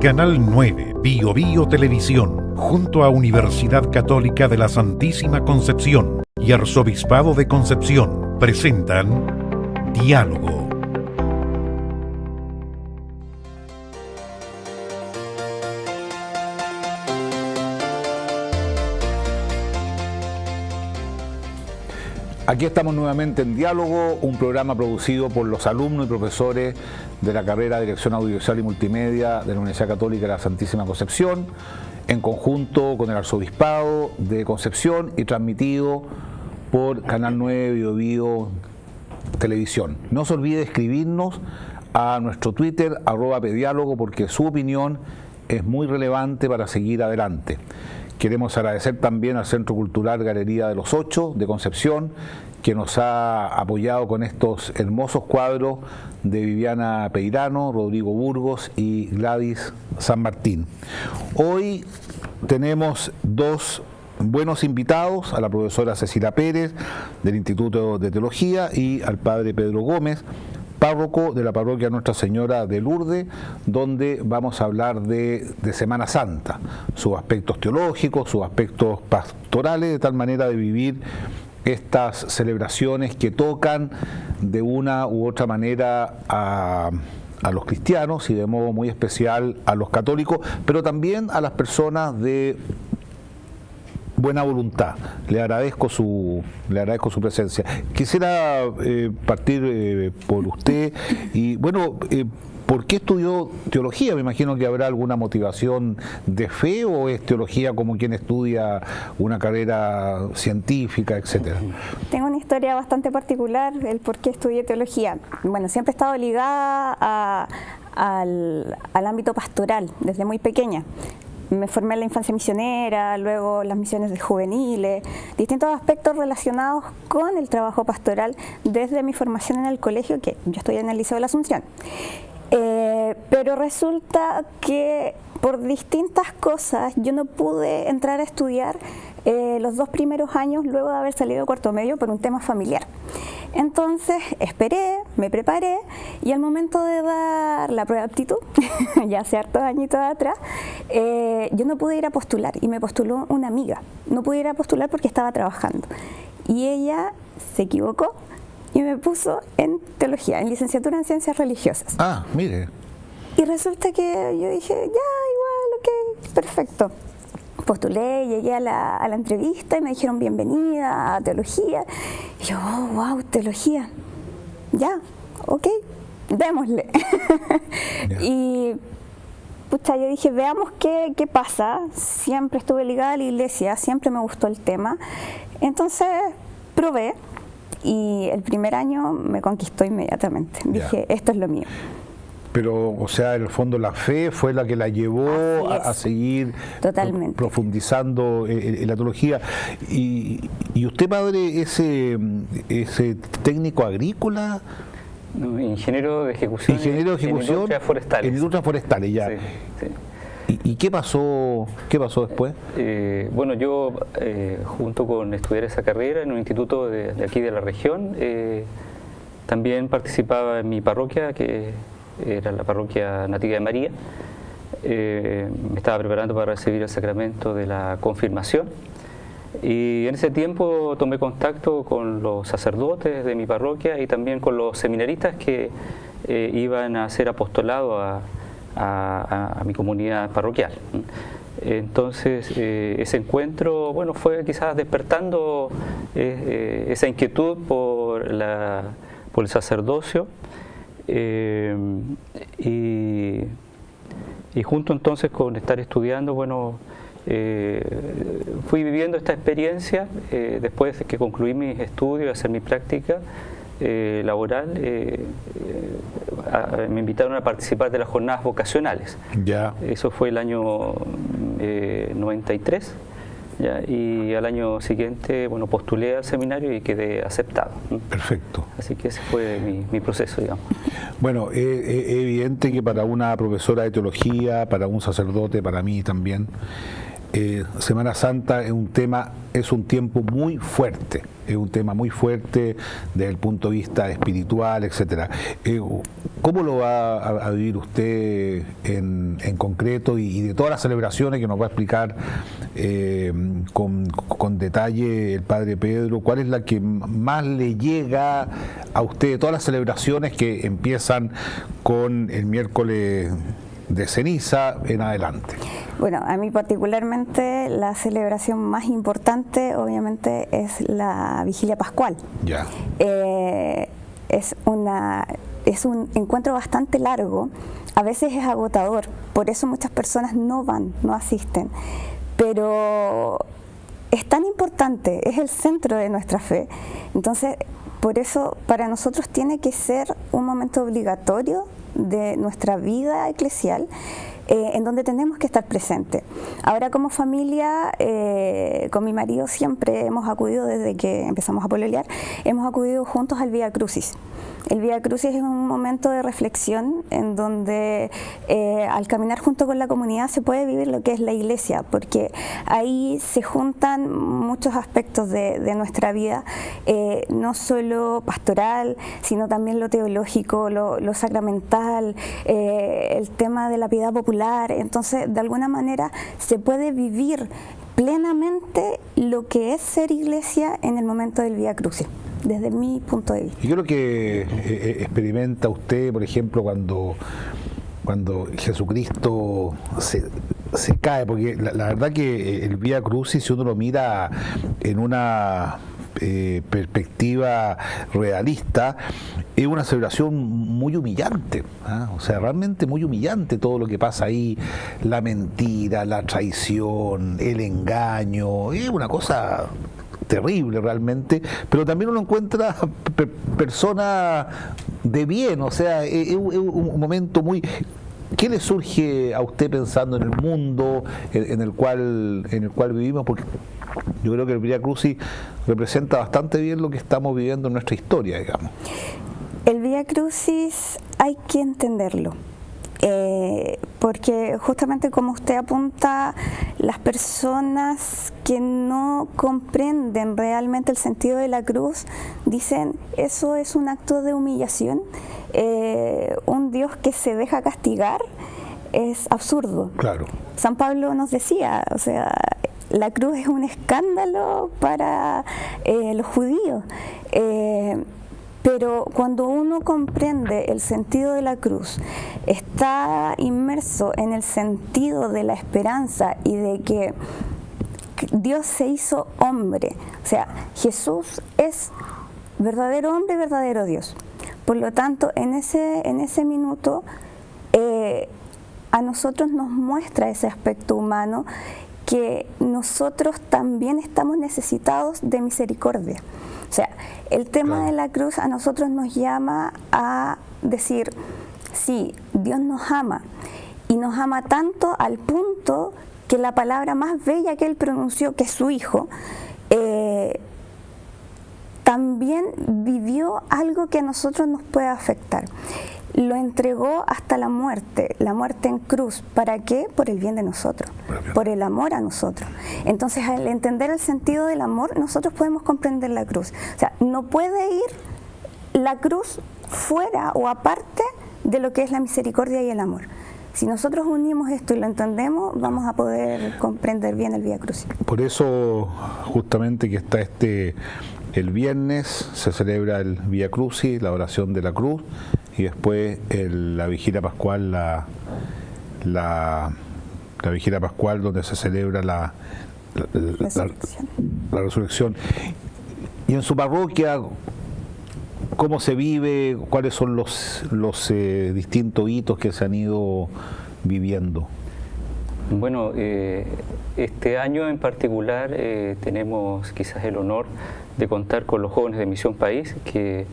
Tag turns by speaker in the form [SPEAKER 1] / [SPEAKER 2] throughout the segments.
[SPEAKER 1] Canal 9, Bio Bio Televisión, junto a Universidad Católica de la Santísima Concepción y Arzobispado de Concepción, presentan Diálogo.
[SPEAKER 2] Aquí estamos nuevamente en Diálogo, un programa producido por los alumnos y profesores de la carrera de Dirección Audiovisual y Multimedia de la Universidad Católica de la Santísima Concepción, en conjunto con el Arzobispado de Concepción y transmitido por Canal 9 Bio Bio Televisión. No se olvide escribirnos a nuestro Twitter, @pediálogo, porque su opinión es muy relevante para seguir adelante. Queremos agradecer también al Centro Cultural Galería de los Ocho de Concepción, que nos ha apoyado con estos hermosos cuadros de Viviana Peirano, Rodrigo Burgos y Gladys San Martín. Hoy tenemos dos buenos invitados, a la profesora Cecilia Pérez del Instituto de Teología y al padre Pedro Gómez, párroco de la parroquia Nuestra Señora de Lourdes, donde vamos a hablar de Semana Santa, sus aspectos teológicos, sus aspectos pastorales, de tal manera de vivir estas celebraciones que tocan de una u otra manera a los cristianos y de modo muy especial a los católicos, pero también a las personas de buena voluntad. Le agradezco su presencia. Quisiera partir por usted y bueno, ¿por qué estudió teología? Me imagino que habrá alguna motivación de fe, o es teología como quien estudia una carrera científica, etcétera.
[SPEAKER 3] Tengo una historia bastante particular, el por qué estudié teología. Bueno, siempre he estado ligada al ámbito pastoral desde muy pequeña. Me formé en la infancia misionera, luego las misiones de juveniles, distintos aspectos relacionados con el trabajo pastoral desde mi formación en el colegio, que yo estoy en el Liceo de la Asunción. Pero resulta que por distintas cosas yo no pude entrar a estudiar los 2 primeros años luego de haber salido de cuarto medio por un tema familiar. Entonces esperé, me preparé y al momento de dar la prueba de aptitud, ya hace hartos añitos atrás, yo no pude ir a postular y me postuló una amiga. No pude ir a postular porque estaba trabajando y ella se equivocó y me puso en teología, en licenciatura en ciencias religiosas.
[SPEAKER 2] Ah, mire.
[SPEAKER 3] Y resulta que yo dije, ya, igual, ok, perfecto. Postulé, llegué a la entrevista y me dijeron bienvenida a teología. Y yo, oh, wow, teología. Ya, ok, démosle. Yeah. Y pucha, yo dije, veamos qué pasa. Siempre estuve ligada a la iglesia, siempre me gustó el tema. Entonces probé y el primer año me conquistó inmediatamente. Dije, esto es lo mío.
[SPEAKER 2] Pero, o sea, en el fondo la fe fue la que la llevó a seguir profundizando en la teología. Y usted, padre, ese técnico agrícola.
[SPEAKER 4] No, ingeniero de ejecución.
[SPEAKER 2] Ingeniero de ejecución.
[SPEAKER 4] En industrias forestales.
[SPEAKER 2] En industrias forestales, ya.
[SPEAKER 4] Sí, sí.
[SPEAKER 2] ¿Y qué pasó después?
[SPEAKER 4] Bueno, yo junto con estudiar esa carrera en un instituto de aquí de la región, también participaba en mi parroquia, que era la parroquia Nativa de María. Me estaba preparando para recibir el sacramento de la confirmación y en ese tiempo tomé contacto con los sacerdotes de mi parroquia y también con los seminaristas que iban a hacer apostolado a mi comunidad parroquial. Entonces ese encuentro, bueno, fue quizás despertando esa inquietud por el sacerdocio. Y junto entonces con estar estudiando, bueno, fui viviendo esta experiencia. Después de que concluí mis estudios y hacer mi práctica laboral, me invitaron a participar de las jornadas vocacionales.
[SPEAKER 2] Ya.
[SPEAKER 4] Eso fue el año 93. ¿Ya? Y al año siguiente, bueno, postulé al seminario y quedé aceptado.
[SPEAKER 2] Perfecto.
[SPEAKER 4] Así que ese fue mi proceso, digamos.
[SPEAKER 2] Bueno, es evidente que para una profesora de teología, para un sacerdote, para mí también, Semana Santa es un tiempo muy fuerte, es un tema muy fuerte desde el punto de vista espiritual, etcétera. ¿Cómo lo va a vivir usted en concreto y de todas las celebraciones que nos va a explicar con detalle el Padre Pedro? ¿Cuál es la que más le llega a usted de todas las celebraciones que empiezan con el miércoles de ceniza en adelante?
[SPEAKER 3] Bueno, a mí particularmente la celebración más importante obviamente es la Vigilia Pascual.
[SPEAKER 2] Ya.
[SPEAKER 3] Es un encuentro bastante largo, a veces es agotador, por eso muchas personas no van, no asisten, pero es tan importante, es el centro de nuestra fe, entonces por eso para nosotros tiene que ser un momento obligatorio de nuestra vida eclesial, en donde tenemos que estar presentes. Ahora como familia, con mi marido siempre hemos acudido, desde que empezamos a pololear, hemos acudido juntos al Vía Crucis. El Vía Crucis es un momento de reflexión en donde al caminar junto con la comunidad se puede vivir lo que es la iglesia, porque ahí se juntan muchos aspectos de nuestra vida, no solo pastoral, sino también lo teológico, lo sacramental, el tema de la piedad popular. Entonces, de alguna manera, se puede vivir plenamente lo que es ser iglesia en el momento del Vía Crucis, desde mi punto de vista.
[SPEAKER 2] Yo creo que experimenta usted, por ejemplo, cuando Jesucristo se cae, porque la verdad que el Vía Crucis, si uno lo mira en una perspectiva realista, es una celebración muy humillante, ¿eh? O sea, realmente muy humillante todo lo que pasa ahí, la mentira, la traición, el engaño, es una cosa terrible realmente, pero también uno encuentra personas de bien, o sea, es un momento muy... ¿Qué le surge a usted pensando en el mundo en el cual vivimos? Porque yo creo que el Vía Crucis representa bastante bien lo que estamos viviendo en nuestra historia, digamos.
[SPEAKER 3] El Vía Crucis hay que entenderlo, porque justamente como usted apunta, las personas que no comprenden realmente el sentido de la cruz dicen, eso es un acto de humillación, un Dios que se deja castigar es absurdo. Claro. San Pablo nos decía, o sea, la cruz es un escándalo para los judíos, pero cuando uno comprende el sentido de la cruz, está inmerso en el sentido de la esperanza y de que Dios se hizo hombre, o sea, Jesús es verdadero hombre y verdadero Dios. Por lo tanto, en ese minuto a nosotros nos muestra ese aspecto humano, que nosotros también estamos necesitados de misericordia. O sea, el tema de la cruz a nosotros nos llama a decir, sí, Dios nos ama, y nos ama tanto al punto que la palabra más bella que Él pronunció, que es su Hijo, también vivió algo que a nosotros nos puede afectar. Lo entregó hasta la muerte en cruz. ¿Para qué? Por el bien de nosotros, por el amor a nosotros. Entonces, al entender el sentido del amor, nosotros podemos comprender la cruz. O sea, no puede ir la cruz fuera o aparte de lo que es la misericordia y el amor. Si nosotros unimos esto y lo entendemos, vamos a poder comprender bien el Vía Crucis.
[SPEAKER 2] Por eso, justamente que está el viernes se celebra el Vía Crucis, la oración de la cruz, y después la Vigilia Pascual, la Vigilia Pascual donde se celebra la resurrección. Y en su parroquia, ¿cómo se vive? ¿Cuáles son los distintos hitos que se han ido viviendo?
[SPEAKER 4] Bueno, este año en particular tenemos quizás el honor de contar con los jóvenes de Misión País, que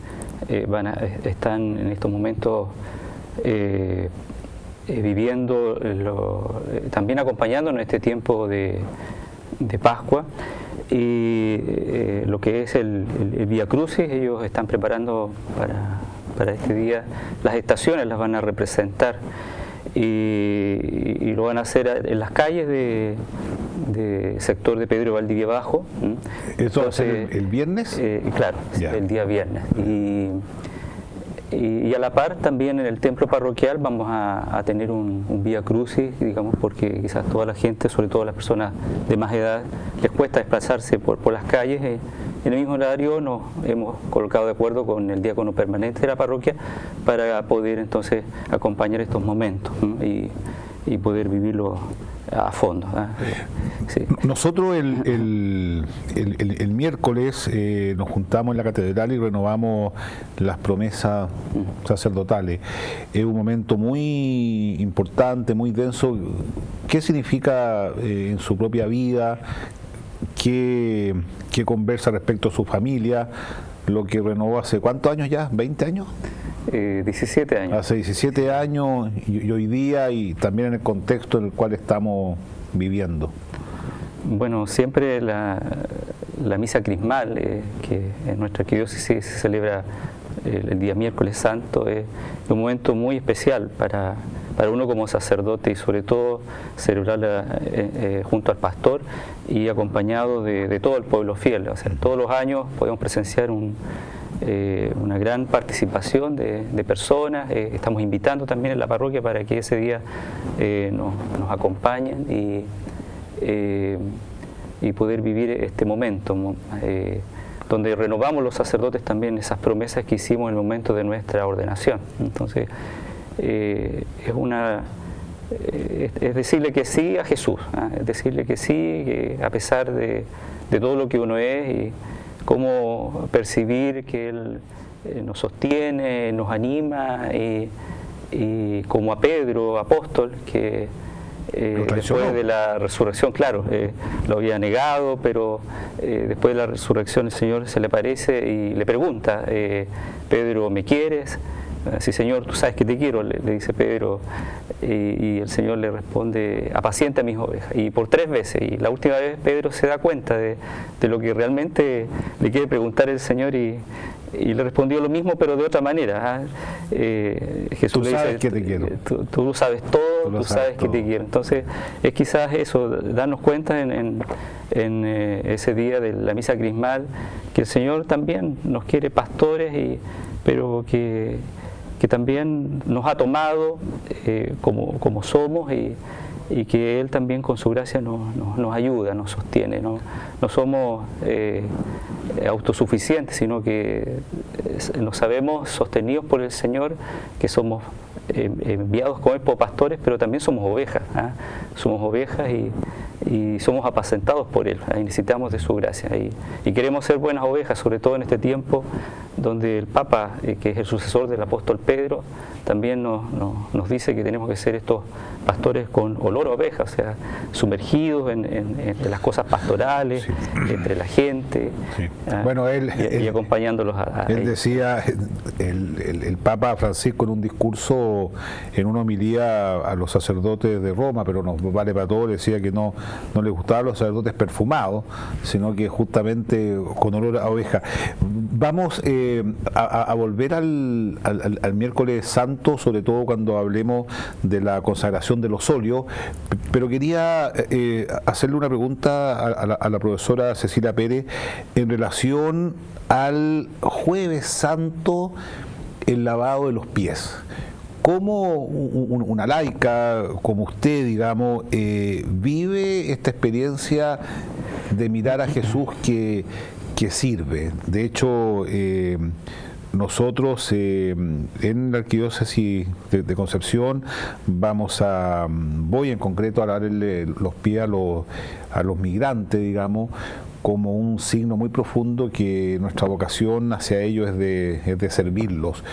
[SPEAKER 4] están en estos momentos viviendo, también acompañándonos en este tiempo de Pascua, y lo que es el Vía Crucis. Ellos están preparando para este día, las estaciones las van a representar, y lo van a hacer en las calles de sector de Pedro Valdivia Bajo.
[SPEAKER 2] ¿Eso va a ser el viernes?
[SPEAKER 4] Claro, el día viernes. Y a la par también en el templo parroquial vamos a tener un Vía Crucis, digamos, porque quizás toda la gente, sobre todo las personas de más edad, les cuesta desplazarse por las calles. En el mismo horario nos hemos colocado de acuerdo con el diácono permanente de la parroquia para poder entonces acompañar estos momentos, ¿no? y poder vivirlo a fondo. Sí.
[SPEAKER 2] Nosotros el miércoles nos juntamos en la catedral y renovamos las promesas sacerdotales. Es un momento muy importante, muy denso. ¿Qué significa en su propia vida? ¿Qué conversa respecto a su familia? Lo que renovó hace ¿cuántos años ya? ¿20 años?
[SPEAKER 4] 17 años.
[SPEAKER 2] Hace 17 años y hoy día, y también en el contexto en el cual estamos viviendo.
[SPEAKER 4] Bueno, siempre la misa crismal, que en nuestra arquidiócesis se celebra el día miércoles santo, es un momento muy especial para uno como sacerdote, y sobre todo celebrarla junto al pastor y acompañado de todo el pueblo fiel. O sea, todos los años podemos presenciar una gran participación de personas. Estamos invitando también en la parroquia para que ese día nos acompañen y poder vivir este momento, donde renovamos los sacerdotes también esas promesas que hicimos en el momento de nuestra ordenación. Entonces, es decirle que sí a Jesús, es decirle que sí, que a pesar de todo lo que uno es, y cómo percibir que Él nos sostiene, nos anima, y como a Pedro, apóstol, que después de la resurrección, claro, lo había negado, pero después de la resurrección el Señor se le aparece y le pregunta: Pedro, ¿me quieres? Sí, Señor, tú sabes que te quiero, le dice Pedro, y el Señor le responde: apacienta a mis ovejas. Y por 3 veces, y la última vez Pedro se da cuenta de lo que realmente le quiere preguntar el Señor, y le respondió lo mismo, pero de otra manera. Jesús le dice:
[SPEAKER 2] que te quiero.
[SPEAKER 4] Tú lo sabes todo, tú sabes que te quiero. Entonces, es quizás eso, darnos cuenta en ese día de la misa crismal, que el Señor también nos quiere pastores, pero que también nos ha tomado como somos, y que Él también con su gracia nos ayuda, nos sostiene. No somos autosuficientes, sino que nos sabemos sostenidos por el Señor, que somos enviados como pastores, pero también somos ovejas. Somos ovejas y somos apacentados por Él. Necesitamos de su gracia, y queremos ser buenas ovejas, sobre todo en este tiempo donde el Papa, que es el sucesor del apóstol Pedro, también nos dice que tenemos que ser estos pastores con olor a oveja, o sea, sumergidos entre las cosas pastorales, sí, entre la gente, sí. Bueno, y acompañándolos
[SPEAKER 2] él decía, el Papa Francisco, en un discurso, en una homilía a los sacerdotes de Roma, pero no vale para todos, decía que no les gustaban los sacerdotes perfumados, sino que justamente con olor a oveja. Vamos a volver al miércoles santo, sobre todo cuando hablemos de la consagración de los óleos, pero quería hacerle una pregunta a la profesora Cecilia Pérez en relación al jueves santo, el lavado de los pies. ¿Cómo una laica como usted, digamos, vive esta experiencia de mirar a Jesús que sirve? De hecho, nosotros en la arquidiócesis de Concepción voy en concreto a lavarle los pies a los migrantes, digamos, como un signo muy profundo que nuestra vocación hacia ellos es de servirlos.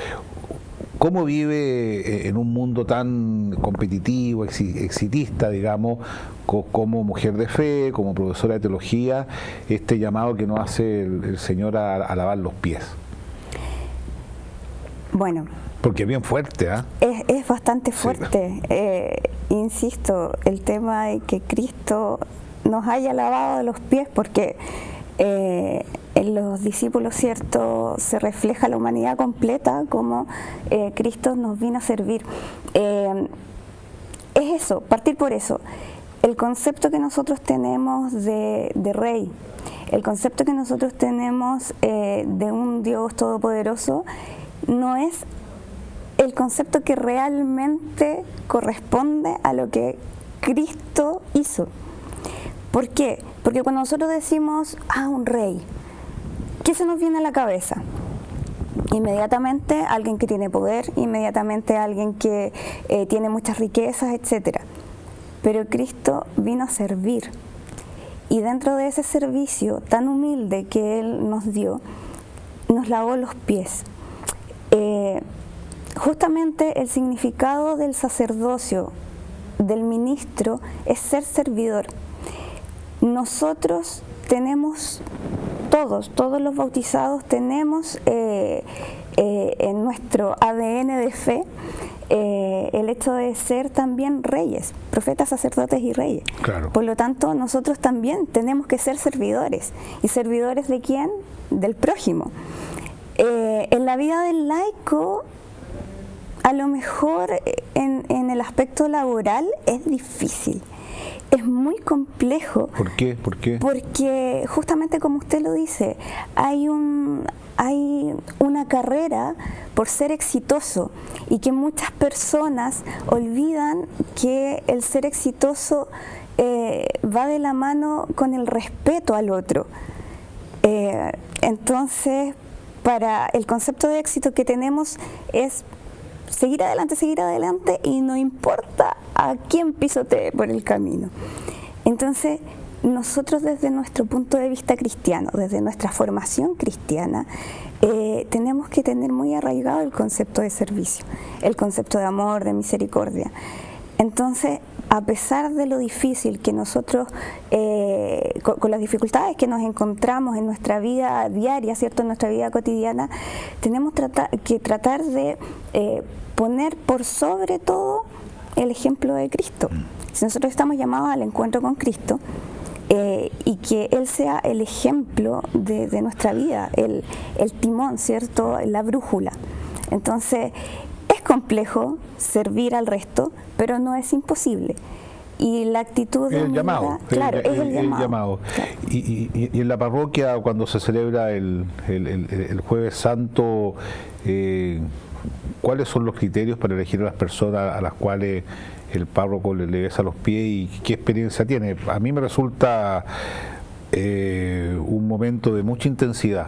[SPEAKER 2] ¿Cómo vive en un mundo tan competitivo, exitista, digamos, como mujer de fe, como profesora de teología, este llamado que nos hace el Señor a lavar los pies?
[SPEAKER 3] Bueno,
[SPEAKER 2] porque es bien fuerte, ¿ah?
[SPEAKER 3] Es bastante fuerte. Sí. Insisto, el tema de que Cristo nos haya lavado los pies, porque en los discípulos, ¿cierto?, se refleja la humanidad completa, como Cristo nos vino a servir. Es eso, partir por eso. El concepto que nosotros tenemos de rey, el concepto que nosotros tenemos de un Dios todopoderoso, no es el concepto que realmente corresponde a lo que Cristo hizo. ¿Por qué? Porque cuando nosotros decimos, un rey, ¿qué se nos viene a la cabeza? Inmediatamente alguien que tiene poder, inmediatamente alguien que tiene muchas riquezas, etc. Pero Cristo vino a servir. Y dentro de ese servicio tan humilde que Él nos dio, nos lavó los pies. Justamente el significado del sacerdocio, del ministro, es ser servidor. Nosotros tenemos, todos los bautizados tenemos en nuestro ADN de fe el hecho de ser también reyes, profetas, sacerdotes y reyes.
[SPEAKER 2] Claro.
[SPEAKER 3] Por lo tanto, nosotros también tenemos que ser servidores. ¿Y servidores de quién? Del prójimo. En la vida del laico, a lo mejor en el aspecto laboral es difícil. Es muy complejo.
[SPEAKER 2] ¿Por qué? ¿Por qué?
[SPEAKER 3] Porque justamente como usted lo dice, hay una carrera por ser exitoso y que muchas personas olvidan que el ser exitoso va de la mano con el respeto al otro. Entonces, para el concepto de éxito que tenemos es seguir adelante y no importa a quién pisotee por el camino. Entonces, nosotros desde nuestro punto de vista cristiano, desde nuestra formación cristiana, tenemos que tener muy arraigado el concepto de servicio, el concepto de amor, de misericordia. Entonces, a pesar de lo difícil que nosotros, con las dificultades que nos encontramos en nuestra vida diaria, ¿cierto?, en nuestra vida cotidiana, tenemos que tratar de poner por sobre todo el ejemplo de Cristo. Si nosotros estamos llamados al encuentro con Cristo, y que Él sea el ejemplo de nuestra vida, el timón, ¿cierto?, la brújula. Entonces, es complejo servir al resto, pero no es imposible. Y la actitud de
[SPEAKER 2] el llamado,
[SPEAKER 3] claro, es el llamado.
[SPEAKER 2] Claro. Y en la parroquia, cuando se celebra el Jueves Santo, ¿cuáles son los criterios para elegir a las personas a las cuales el párroco le besa los pies y qué experiencia tiene? A mí me resulta un momento de mucha intensidad,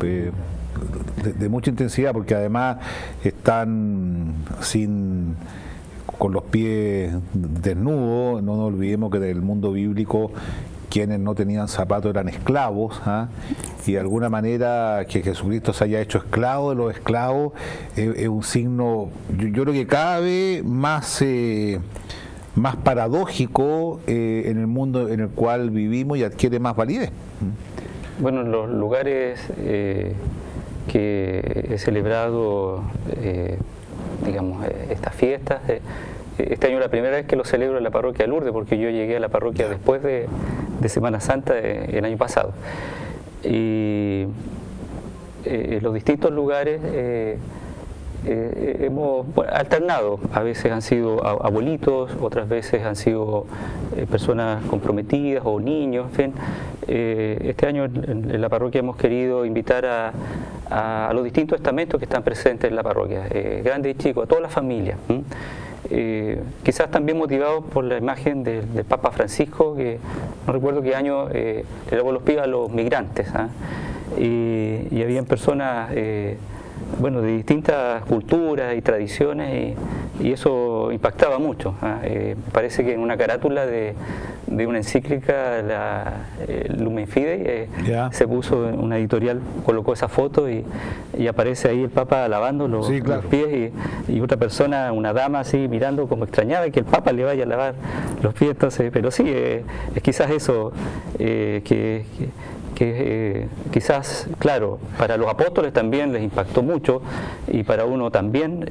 [SPEAKER 2] de mucha intensidad, porque además están con los pies desnudos. No nos olvidemos que en el mundo bíblico quienes no tenían zapatos eran esclavos, y de alguna manera que Jesucristo se haya hecho esclavo de los esclavos es un signo, yo creo que cada vez más paradójico en el mundo en el cual vivimos y adquiere más validez.
[SPEAKER 4] Bueno, los lugares que he celebrado, digamos, estas fiestas, este año es la primera vez que lo celebro en la parroquia de Lourdes, porque yo llegué a la parroquia después de Semana Santa el año pasado. Y los distintos lugares hemos alternado. A veces han sido abuelitos, otras veces han sido personas comprometidas o niños, en fin. Este año en la parroquia hemos querido invitar a los distintos estamentos que están presentes en la parroquia, grandes y chicos, a toda la familia. Quizás también motivados por la imagen del Papa Francisco, que no recuerdo qué año le lavó los pies a los migrantes, y habían personas bueno, de distintas culturas y tradiciones, y eso impactaba mucho. Me parece que en una carátula de una encíclica, la Lumen Fidei, se puso una editorial, colocó esa foto y aparece ahí el Papa lavando los pies y otra persona, una dama así mirando como extrañada que el Papa le vaya a lavar los pies. Entonces, pero sí, es quizás eso que quizás, claro, para los apóstoles también les impactó mucho y para uno también,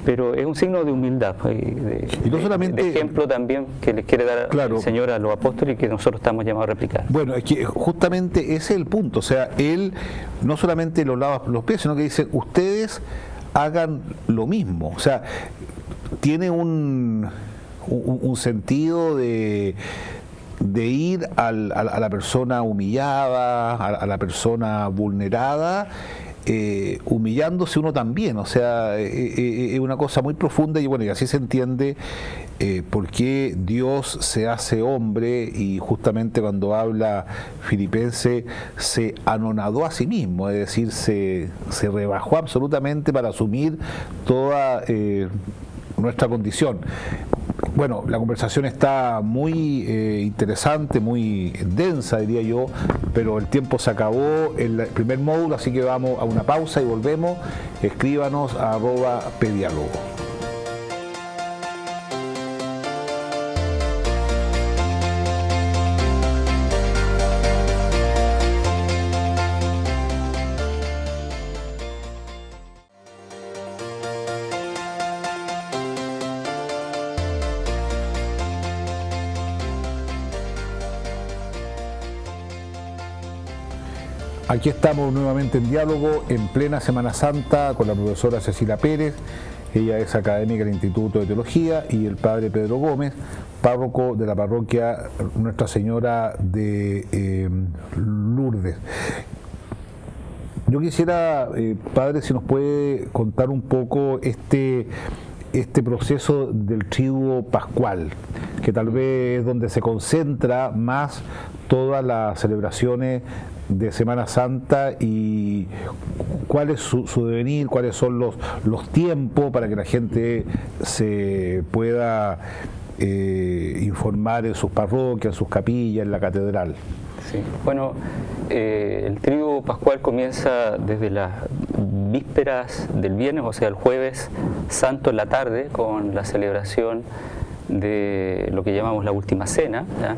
[SPEAKER 4] pero es un signo de humildad,
[SPEAKER 2] y no solamente,
[SPEAKER 4] de ejemplo también que les quiere dar el Señor a los apóstoles y que nosotros estamos llamados a replicar.
[SPEAKER 2] Bueno, es que justamente ese es el punto. O sea, Él no solamente los lava los pies, sino que dice, ustedes hagan lo mismo. O sea, tiene un sentido de ir a la persona humillada, a la persona vulnerada, humillándose uno también, o sea, es una cosa muy profunda y bueno, y así se entiende por qué Dios se hace hombre y justamente cuando habla Filipenses se anonadó a sí mismo, es decir, se rebajó absolutamente para asumir toda nuestra condición. Bueno, la conversación está muy interesante, muy densa, diría yo, pero el tiempo se acabó en el primer módulo, así que vamos a una pausa y volvemos. Escríbanos a @pediálogo. Aquí estamos nuevamente en diálogo en plena Semana Santa con la profesora Cecilia Pérez. Ella es académica del Instituto de Teología, y el padre Pedro Gómez, párroco de la parroquia Nuestra Señora de Lourdes. Yo quisiera, padre, si nos puede contar un poco este proceso del triduo pascual, que tal vez es donde se concentra más todas las celebraciones de Semana Santa, y cuál es su devenir, cuáles son los tiempos para que la gente se pueda informar en sus parroquias, en sus capillas, en la catedral.
[SPEAKER 4] Sí. Bueno, el triduo pascual comienza desde las vísperas del viernes, o sea, el jueves santo en la tarde, con la celebración de lo que llamamos la última cena, ¿ya?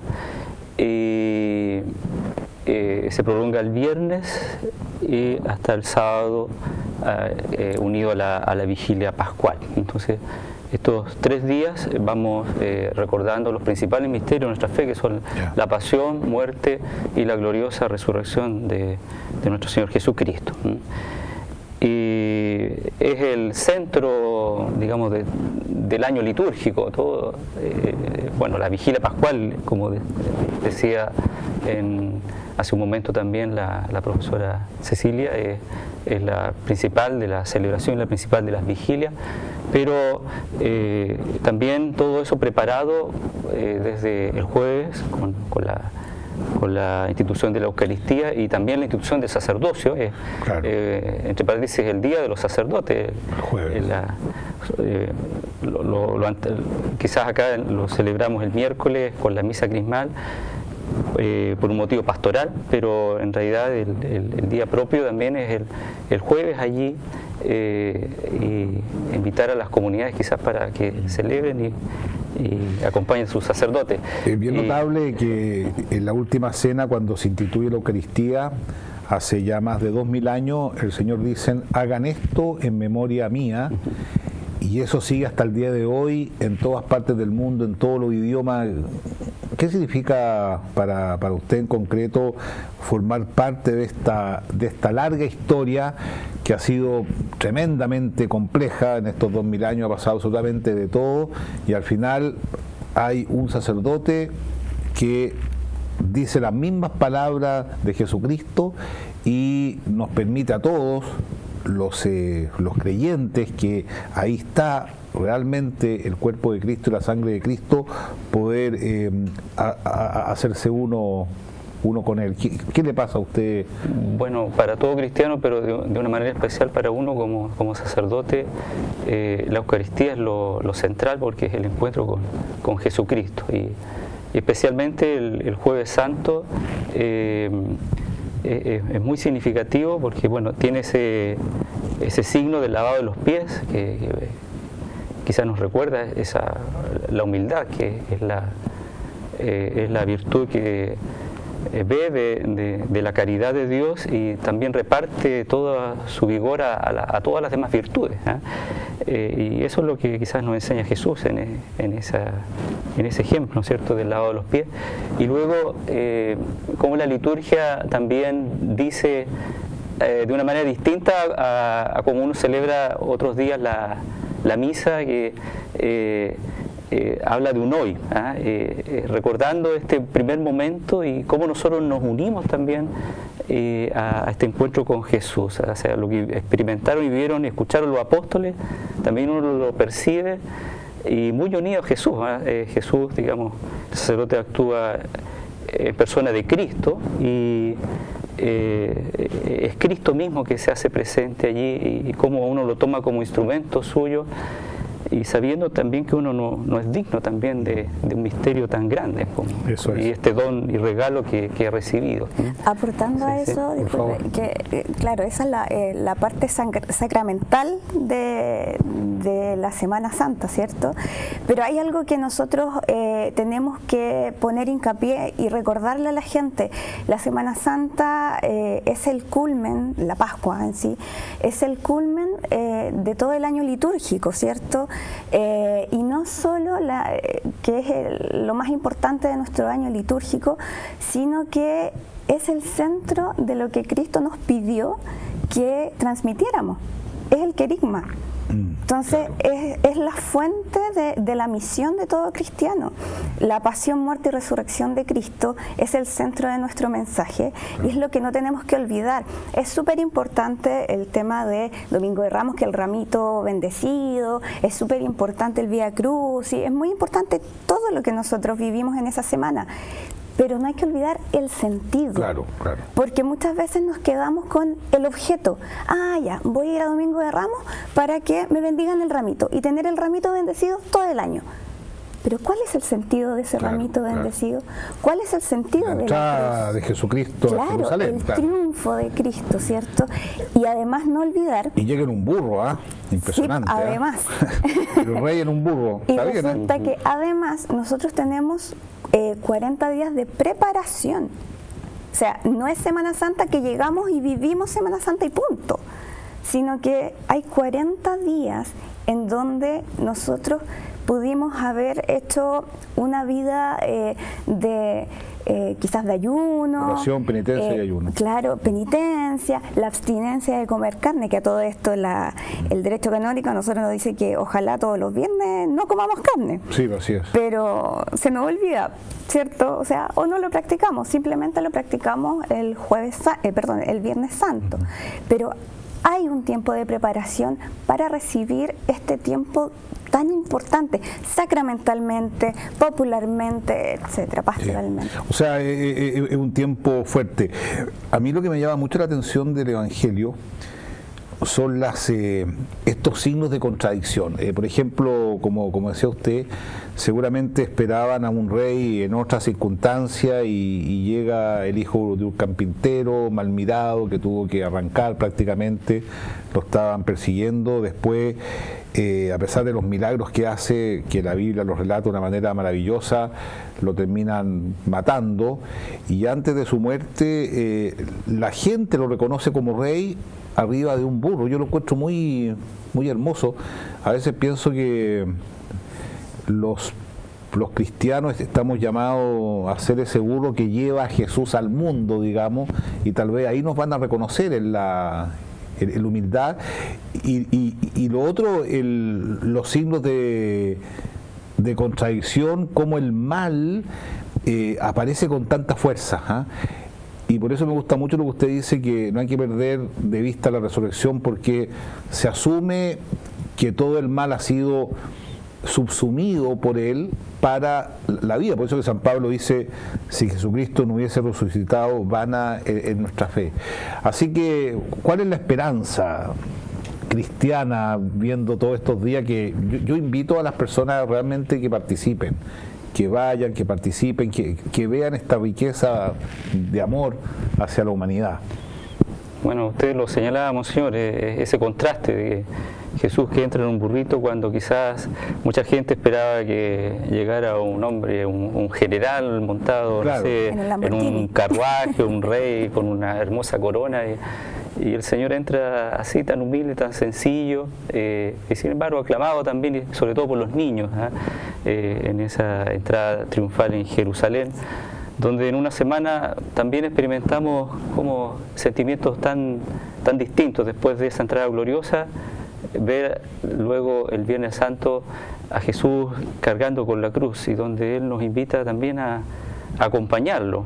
[SPEAKER 4] Se prolonga el viernes y hasta el sábado, unido a la vigilia pascual. Entonces, estos 3 días vamos recordando los principales misterios de nuestra fe, que son la pasión, muerte y la gloriosa resurrección de nuestro Señor Jesucristo. Y es el centro, digamos, del año litúrgico. Todo, bueno, la vigilia pascual, como decía hace un momento también la profesora Cecilia, es la principal de la celebración, la principal de las vigilias, pero también todo eso preparado desde el jueves con la institución de la Eucaristía y también la institución del sacerdocio, claro. Entre paréntesis, el día de los sacerdotes, el jueves. Quizás acá lo celebramos el miércoles con la misa crismal, por un motivo pastoral, pero en realidad el día propio también es el jueves allí, y invitar a las comunidades quizás para que celebren y acompañen a sus sacerdotes.
[SPEAKER 2] Es bien notable que en la última cena, cuando se instituye la Eucaristía, hace ya más de 2000 años, el Señor dice: hagan esto en memoria mía. Y eso sigue hasta el día de hoy en todas partes del mundo, en todos los idiomas. ¿Qué significa para usted en concreto formar parte de esta larga historia que ha sido tremendamente compleja en estos 2000 años? Ha pasado absolutamente de todo, y al final hay un sacerdote que dice las mismas palabras de Jesucristo y nos permite a todos los creyentes, que ahí está realmente el cuerpo de Cristo y la sangre de Cristo, poder hacerse uno con Él. ¿Qué le pasa a usted?
[SPEAKER 4] Bueno, para todo cristiano, pero de una manera especial para uno como sacerdote, la Eucaristía es lo central, porque es el encuentro con Jesucristo, y especialmente el Jueves Santo es muy significativo, porque bueno, tiene ese signo del lavado de los pies, que quizás nos recuerda la humildad, que es la virtud que bebe de la caridad de Dios y también reparte toda su vigor a todas las demás virtudes, y eso es lo que quizás nos enseña Jesús en ese ejemplo, ¿no es cierto?, del lavado de los pies. Y luego, como la liturgia también dice de una manera distinta a como uno celebra otros días la misa, que habla de un hoy, recordando este primer momento y cómo nosotros nos unimos también a este encuentro con Jesús. O sea, lo que experimentaron y vieron y escucharon los apóstoles, también uno lo percibe y muy unido a Jesús. Jesús, digamos, el sacerdote actúa en persona de Cristo y es Cristo mismo que se hace presente allí y cómo uno lo toma como instrumento suyo y sabiendo también que uno no es digno también de un misterio tan grande como, y este don y regalo que ha recibido.
[SPEAKER 3] Aportando a eso, disculpe, que claro, esa es la parte sacramental de la Semana Santa, ¿cierto? Pero hay algo que nosotros tenemos que poner hincapié y recordarle a la gente. La Semana Santa es el culmen, la Pascua en sí, es el culmen de todo el año litúrgico, ¿cierto? Y no solo que es lo más importante de nuestro año litúrgico, sino que es el centro de lo que Cristo nos pidió que transmitiéramos, es el querigma. Entonces es la fuente de la misión de todo cristiano. La pasión, muerte y resurrección de Cristo es el centro de nuestro mensaje y es lo que no tenemos que olvidar. Es súper importante el tema de Domingo de Ramos, que el ramito bendecido, es súper importante el Vía Crucis, es muy importante todo lo que nosotros vivimos en esa semana. Pero no hay que olvidar el sentido.
[SPEAKER 2] Claro, claro.
[SPEAKER 3] Porque muchas veces nos quedamos con el objeto. Ah, ya, voy a ir a Domingo de Ramos para que me bendigan el ramito y tener el ramito bendecido todo el año. Pero ¿cuál es el sentido de ese ramito bendecido? ¿Cuál es el sentido de la
[SPEAKER 2] entrada de Jesucristo a Jerusalén?
[SPEAKER 3] El triunfo de Cristo, ¿cierto? Y además no olvidar...
[SPEAKER 2] Y llega en un burro, ¿ah? Impresionante.
[SPEAKER 3] Sí, además.
[SPEAKER 2] El rey en un burro.
[SPEAKER 3] Y resulta que además nosotros tenemos 40 días de preparación. O sea, no es Semana Santa que llegamos y vivimos Semana Santa y punto, sino que hay 40 días en donde nosotros pudimos haber hecho una vida quizás de ayuno,
[SPEAKER 2] oración, penitencia y ayuno.
[SPEAKER 3] Claro, penitencia, la abstinencia de comer carne, que a todo esto el derecho canónico a nosotros nos dice que ojalá todos los viernes no comamos carne.
[SPEAKER 2] Sí, así es.
[SPEAKER 3] Pero se nos olvida, ¿cierto? O sea, o no lo practicamos, simplemente lo practicamos el Viernes Santo. Pero hay un tiempo de preparación para recibir este tiempo tan importante, sacramentalmente, popularmente, etcétera, pastoralmente.
[SPEAKER 2] O sea, es un tiempo fuerte. A mí lo que me llama mucho la atención del Evangelio son estos signos de contradicción. Por ejemplo, como decía usted, seguramente esperaban a un rey en otra circunstancia y llega el hijo de un carpintero mal mirado que tuvo que arrancar prácticamente, lo estaban persiguiendo. Después, a pesar de los milagros que hace, que la Biblia los relata de una manera maravillosa, lo terminan matando y antes de su muerte la gente lo reconoce como rey arriba de un burro. Yo lo encuentro muy, muy hermoso. A veces pienso que los cristianos estamos llamados a ser ese burro que lleva a Jesús al mundo, digamos, y tal vez ahí nos van a reconocer en la humildad y lo otro, los signos de contradicción, como el mal aparece con tanta fuerza, ¿eh? Y por eso me gusta mucho lo que usted dice, que no hay que perder de vista la resurrección, porque se asume que todo el mal ha sido subsumido por él para la vida. Por eso que San Pablo dice, si Jesucristo no hubiese resucitado, vana es nuestra fe. Así que, ¿cuál es la esperanza cristiana viendo todos estos días? Que yo invito a las personas realmente que participen, que vayan, que participen, que vean esta riqueza de amor hacia la humanidad.
[SPEAKER 4] Bueno, usted lo señalaba, Monseñor, ese contraste de Jesús que entra en un burrito cuando quizás mucha gente esperaba que llegara un hombre, un general montado, claro, no sé, en un carruaje, un rey con una hermosa corona, y el Señor entra así tan humilde, tan sencillo, y sin embargo aclamado también, y sobre todo por los niños, en esa entrada triunfal en Jerusalén, donde en una semana también experimentamos como sentimientos tan distintos después de esa entrada gloriosa. Ver luego el Viernes Santo a Jesús cargando con la cruz, y donde Él nos invita también a acompañarlo,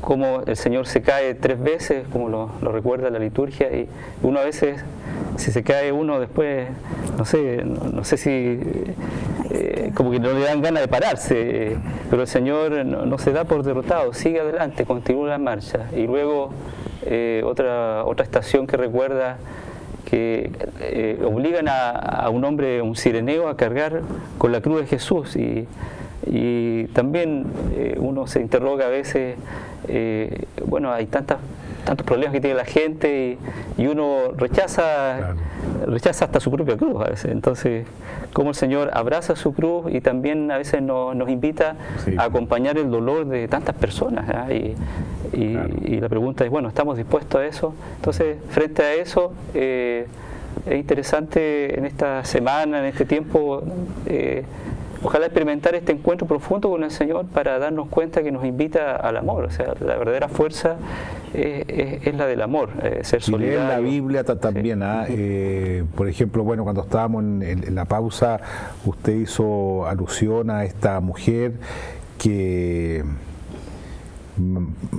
[SPEAKER 4] cómo el Señor se cae 3 veces, como lo recuerda la liturgia, y uno a veces, si se cae uno después, no sé si como que no le dan ganas de pararse, pero el Señor no se da por derrotado, sigue adelante, continúa la marcha. Y luego otra estación que recuerda que obligan a un hombre, un cireneo, a cargar con la cruz de Jesús, y también uno se interroga a veces, bueno, hay tantos problemas que tiene la gente, y uno rechaza hasta su propia cruz a veces. Entonces, cómo el Señor abraza su cruz y también a veces nos invita a acompañar el dolor de tantas personas, ¿eh? Y la pregunta es, bueno, ¿estamos dispuestos a eso? Entonces, frente a eso, es interesante en esta semana, en este tiempo, ojalá experimentar este encuentro profundo con el Señor para darnos cuenta que nos invita al amor. O sea, la verdadera fuerza es la del amor, ser solidario.
[SPEAKER 2] Y leer la Biblia también, por ejemplo, bueno, cuando estábamos en la pausa, usted hizo alusión a esta mujer que...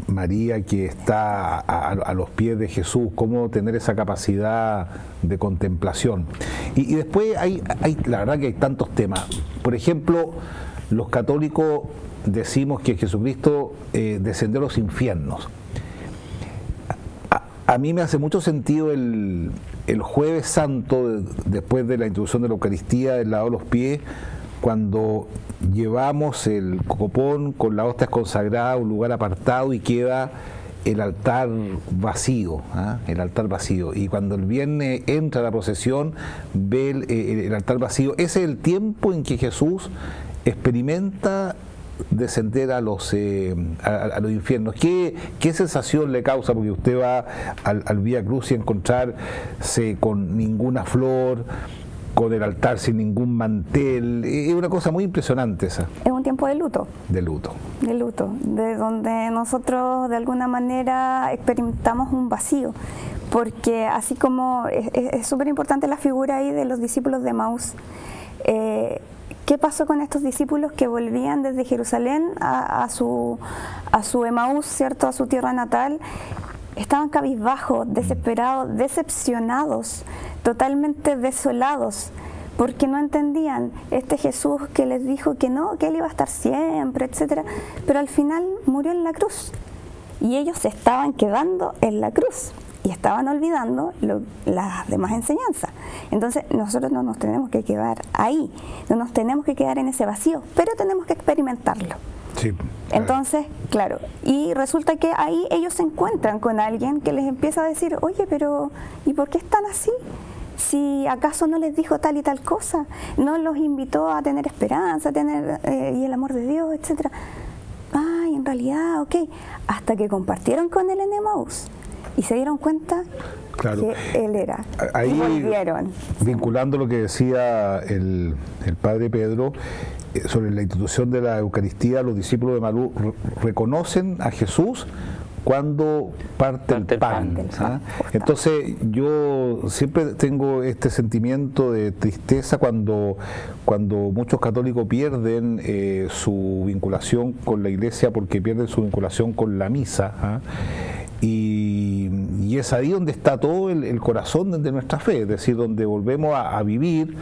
[SPEAKER 2] María, que está a los pies de Jesús, cómo tener esa capacidad de contemplación. Y después hay, la verdad que hay tantos temas. Por ejemplo, los católicos decimos que Jesucristo descendió a los infiernos. A mí me hace mucho sentido el Jueves Santo, después de la introducción de la Eucaristía, del lavado de los pies, cuando llevamos el copón con las hostias consagradas a un lugar apartado y queda el altar vacío, el altar vacío. Y cuando el viernes entra a la procesión, ve el altar vacío. Ese es el tiempo en que Jesús experimenta descender a los infiernos. ¿Qué sensación le causa? Porque usted va al Vía Crucis y encontrarse con ninguna flor, con el altar sin ningún mantel, es una cosa muy impresionante esa.
[SPEAKER 3] Es un tiempo de luto.
[SPEAKER 2] De luto.
[SPEAKER 3] De luto, de donde nosotros de alguna manera experimentamos un vacío, porque así como es súper importante la figura ahí de los discípulos de Emaús. ¿Qué pasó con estos discípulos que volvían desde Jerusalén a su Emaús, ¿cierto?, a su tierra natal? Estaban cabizbajos, desesperados, decepcionados, totalmente desolados, porque no entendían este Jesús que les dijo que no, que Él iba a estar siempre, etcétera, pero al final murió en la cruz y ellos se estaban quedando en la cruz y estaban olvidando las demás enseñanzas. Entonces nosotros no nos tenemos que quedar ahí, no nos tenemos que quedar en ese vacío, pero tenemos que experimentarlo. Sí. Entonces, claro, y resulta que ahí ellos se encuentran con alguien que les empieza a decir, oye, pero ¿y por qué están así? Si acaso no les dijo tal y tal cosa, no los invitó a tener esperanza, y el amor de Dios, etcétera. Ay, en realidad, ok, hasta que compartieron con él en Emaús y se dieron cuenta que él era.
[SPEAKER 2] Ahí,
[SPEAKER 3] y volvieron.
[SPEAKER 2] Vinculando lo que decía el padre Pedro, sobre la institución de la Eucaristía, los discípulos de Emaús reconocen a Jesús cuando parte el pan. Entonces yo siempre tengo este sentimiento de tristeza cuando muchos católicos pierden su vinculación con la Iglesia, porque pierden su vinculación con la misa. Y es ahí donde está todo el corazón de nuestra fe, es decir, donde volvemos a vivir.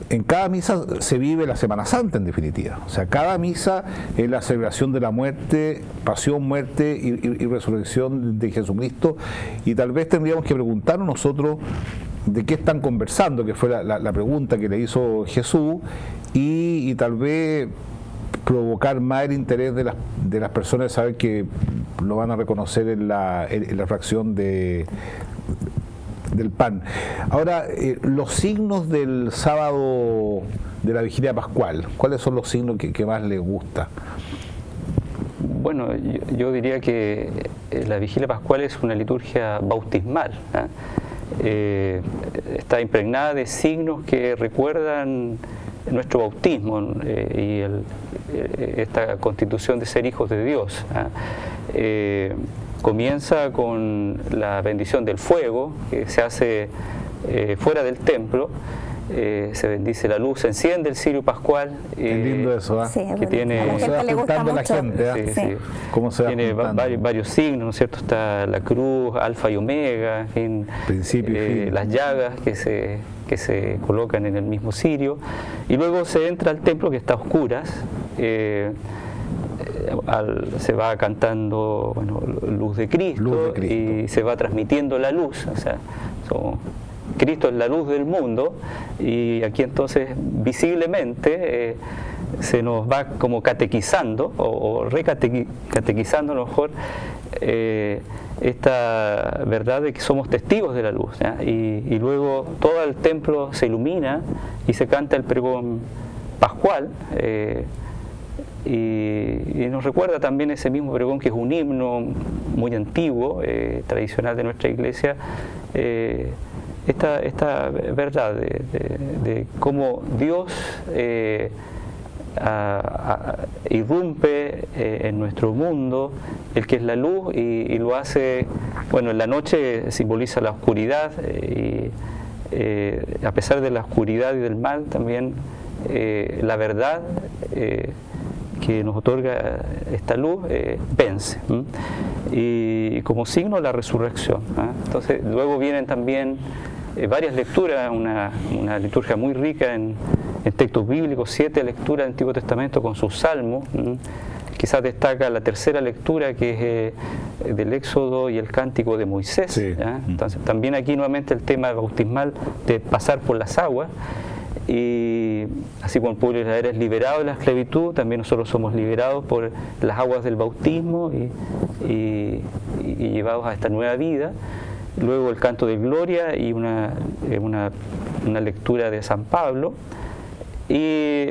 [SPEAKER 2] En cada misa se vive la Semana Santa, en definitiva. O sea, cada misa es la celebración de la muerte, pasión, muerte y resurrección de Jesucristo. Y tal vez tendríamos que preguntarnos nosotros de qué están conversando, que fue la pregunta que le hizo Jesús, y tal vez provocar más el interés de las personas de saber que lo van a reconocer en la fracción del pan. Ahora, los signos del sábado de la Vigilia Pascual, ¿cuáles son los signos que más les gusta?
[SPEAKER 4] Bueno, yo diría que la Vigilia Pascual es una liturgia bautismal, está impregnada de signos que recuerdan nuestro bautismo y esta constitución de ser hijos de Dios. Comienza con la bendición del fuego, que se hace fuera del templo, se bendice la luz, se enciende el cirio pascual.
[SPEAKER 2] Es lindo eso,
[SPEAKER 3] Sí,
[SPEAKER 4] que tiene,
[SPEAKER 3] a la gente le gusta mucho.
[SPEAKER 2] la gente,
[SPEAKER 4] sí.
[SPEAKER 2] ¿Cómo se va
[SPEAKER 4] tiene
[SPEAKER 2] juntando?
[SPEAKER 4] varios signos, ¿no es cierto? Está la cruz, alfa y omega, en fin,
[SPEAKER 2] Principio y fin.
[SPEAKER 4] las llagas que se colocan en el mismo cirio, y luego se entra al templo que está a oscuras. Se va cantando, bueno, luz de Cristo, y se va transmitiendo la luz, o sea, Cristo es la luz del mundo, y aquí entonces visiblemente se nos va como catequizando o recatequizando a lo mejor esta verdad de que somos testigos de la luz, ¿ya? Y luego todo el templo se ilumina y se canta el pregón pascual, y nos recuerda también ese mismo pregón, que es un himno muy antiguo, tradicional de nuestra iglesia, esta verdad de cómo Dios irrumpe en nuestro mundo, el que es la luz, y lo hace, bueno, en la noche simboliza la oscuridad, y a pesar de la oscuridad y del mal, también la verdad que nos otorga esta luz vence, y como signo la resurrección. Entonces luego vienen también varias lecturas, una liturgia muy rica en textos bíblicos, 7 lecturas del Antiguo Testamento con sus salmos. Quizás destaca la tercera lectura, que es del Éxodo y el Cántico de Moisés.
[SPEAKER 2] Sí.
[SPEAKER 4] Entonces también aquí nuevamente el tema bautismal de pasar por las aguas. Y así como el pueblo de Israel es liberado de la esclavitud, también nosotros somos liberados por las aguas del bautismo y llevados a esta nueva vida. Luego el canto de gloria y una lectura de San Pablo. Y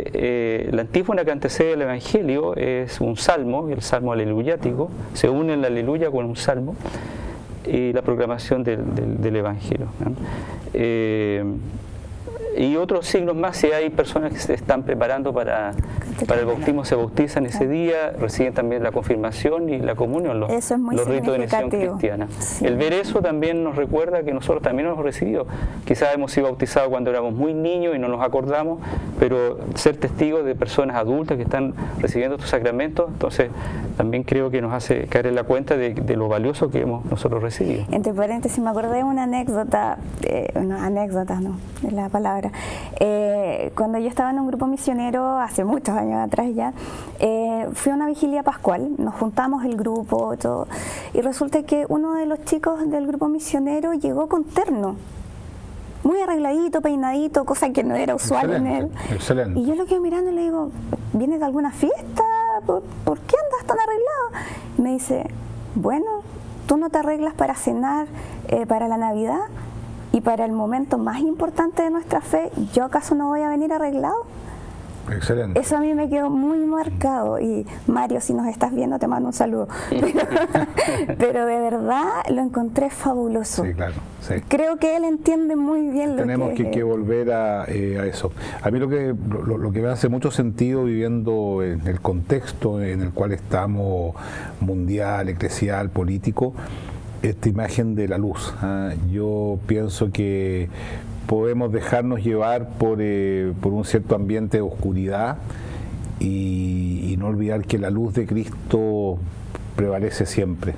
[SPEAKER 4] la antífona que antecede el Evangelio es un salmo, el salmo aleluyático, se une el aleluya con un salmo y la proclamación del Evangelio, ¿no? Y otros signos más, si hay personas que se están preparando para el bautismo, se bautizan ese día, reciben también la confirmación y la comunión, los ritos de iniciación cristiana. Sí. El ver eso también nos recuerda que nosotros también hemos recibido. Quizás hemos sido bautizados cuando éramos muy niños y no nos acordamos, pero ser testigos de personas adultas que están recibiendo estos sacramentos, entonces también creo que nos hace caer en la cuenta de lo valioso que hemos nosotros recibido.
[SPEAKER 3] Entre paréntesis, me acordé de una anécdota, no es la palabra. Cuando yo estaba en un grupo misionero hace muchos años atrás ya, fui a una vigilia pascual, nos juntamos el grupo todo, y resulta que uno de los chicos del grupo misionero llegó con terno, muy arregladito, peinadito, cosa que no era usual en él.
[SPEAKER 2] Excelente.
[SPEAKER 3] Y yo lo quedo mirando y le digo, ¿vienes de alguna fiesta? ¿Por qué andas tan arreglado? Y me dice, bueno, ¿tú no te arreglas para cenar, para la Navidad? Y para el momento más importante de nuestra fe, ¿yo acaso no voy a venir arreglado?
[SPEAKER 2] Excelente.
[SPEAKER 3] Eso a mí me quedó muy marcado. Y Mario, si nos estás viendo, te mando un saludo. Pero de verdad lo encontré fabuloso.
[SPEAKER 2] Sí, claro. Sí.
[SPEAKER 3] Creo que él entiende muy bien lo
[SPEAKER 2] Tenemos que volver a eso. A mí lo que me hace mucho sentido, viviendo en el contexto en el cual estamos, mundial, eclesial, político, esta imagen de la luz. Yo pienso que podemos dejarnos llevar por un cierto ambiente de oscuridad y no olvidar que la luz de Cristo prevalece siempre.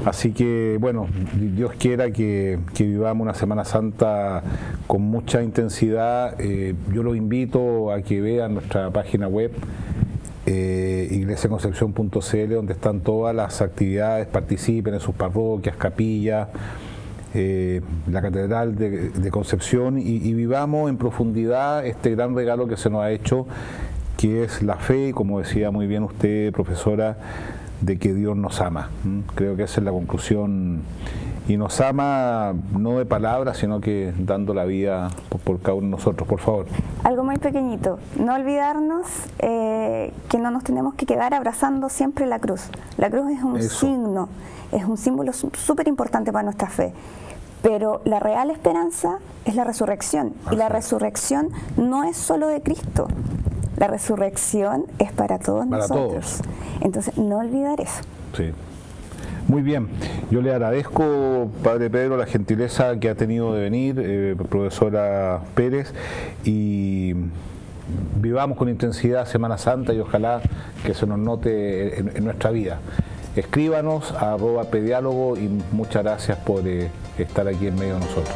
[SPEAKER 2] Así que, bueno, Dios quiera que vivamos una Semana Santa con mucha intensidad. Yo los invito a que vean nuestra página web, iglesiaconcepcion.cl, donde están todas las actividades, participen en sus parroquias, capillas, la Catedral de Concepción, y vivamos en profundidad este gran regalo que se nos ha hecho, que es la fe, y como decía muy bien usted, profesora, de que Dios nos ama. Creo que esa es la conclusión, y nos ama no de palabras, sino que dando la vida por cada uno de nosotros. Por favor.
[SPEAKER 3] Algo muy pequeñito, no olvidarnos que no nos tenemos que quedar abrazando siempre la cruz. La cruz es un signo, es un símbolo súper importante para nuestra fe, pero la real esperanza es la resurrección, y la resurrección no es solo de Cristo, la resurrección es para todos nosotros. Entonces, no olvidar eso.
[SPEAKER 2] Sí. Muy bien, yo le agradezco, Padre Pedro, la gentileza que ha tenido de venir, profesora Pérez, y vivamos con intensidad Semana Santa y ojalá que se nos note en nuestra vida. Escríbanos a @pediálogo y muchas gracias por estar aquí en medio de nosotros.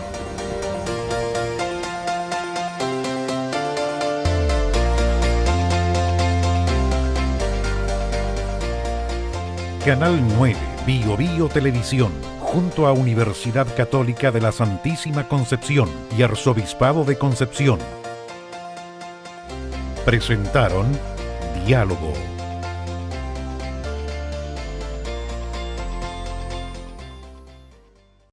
[SPEAKER 1] Canal 9, Bio Bio Televisión, junto a Universidad Católica de la Santísima Concepción y Arzobispado de Concepción, presentaron Diálogo.